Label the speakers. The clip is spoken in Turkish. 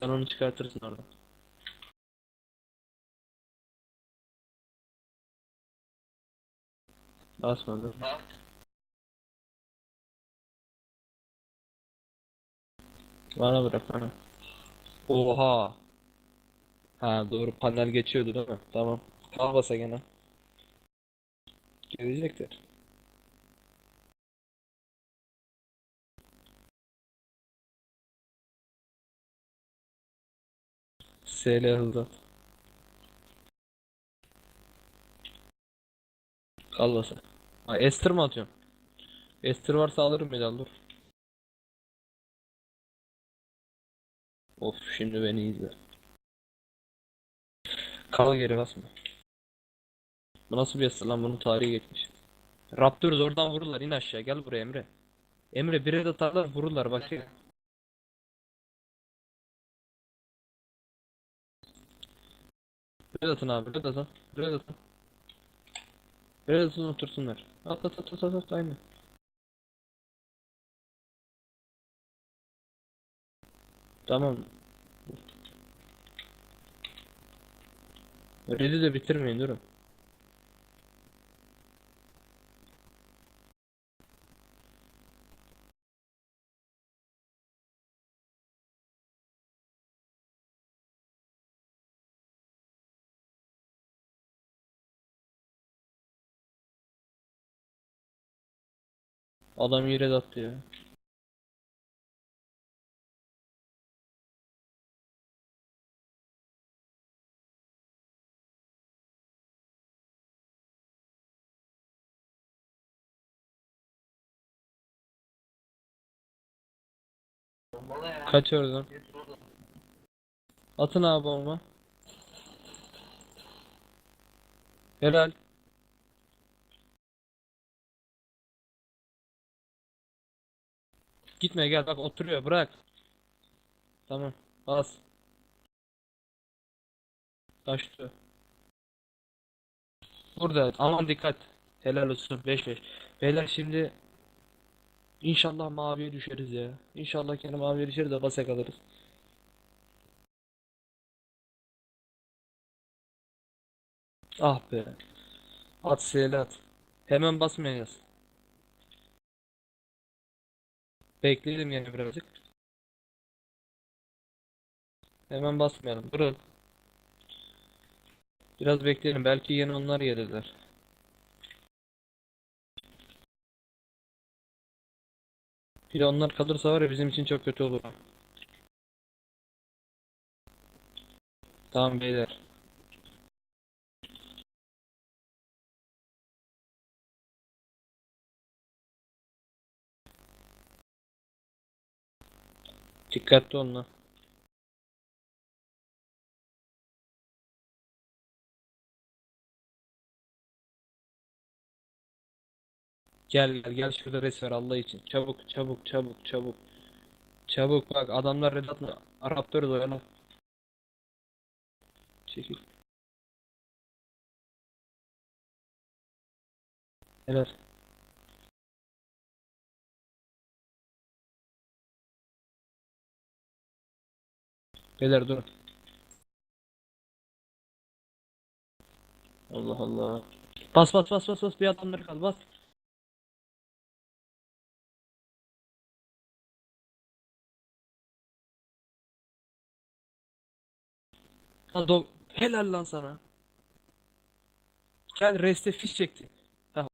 Speaker 1: Sen onu çıkartırsın orada. Basmadı. Bana bırak bana. Oha. Ha doğru, panel geçiyordu değil mi? Tamam. Al basa gene. Gelecektir. SL hızlı. Al basa. Ha, Ester mi atıyorsun? Ester varsa alırım medal, dur. Of, şimdi beni izle. Kal geri basma. Bu nasıl bir Ester lan, bunun tarihi geçmiş. Raptors oradan vururlar, in aşağı, gel buraya Emre. Emre bire de atarlar, vururlar bak ya. Bire de atın abi, bire de atın. Bire de atın. Bire de atın, otursunlar. At at at at at, aynen. Tamam. Red'i de bitirmeyin, durun. Adam yere de attı ya. Kaç oradan. Atın abi bomba. Helal. Gitme, gel bak oturuyor, bırak. Tamam. Bas. Kaçtı. Burada aman dikkat. Helal olsun, 5-5. Beyler şimdi inşallah maviye düşeriz ya. İnşallah kendi maviye düşeriz de basa kalırız. Ah be. At seyle at. Hemen basmayacağız. Bekleyelim yani birazcık. Hemen basmayalım. Durun. Biraz bekleyelim. Belki yine onlar gelirler. Bir de onlar kalırsa var ya, bizim için çok kötü olur. Tamam beyler. Dikkatli olun ha. Gel gel gel, şurada res ver Allah için. Çabuk çabuk çabuk çabuk. Çabuk bak, adamlar Red At'la Raptors oynar. Çekil. Helal. Beyler durun. Allah Allah. Bas bas bas bas bas, bir adamları kal, bas. Lan helal lan sana. Gel, reste fiş çekti.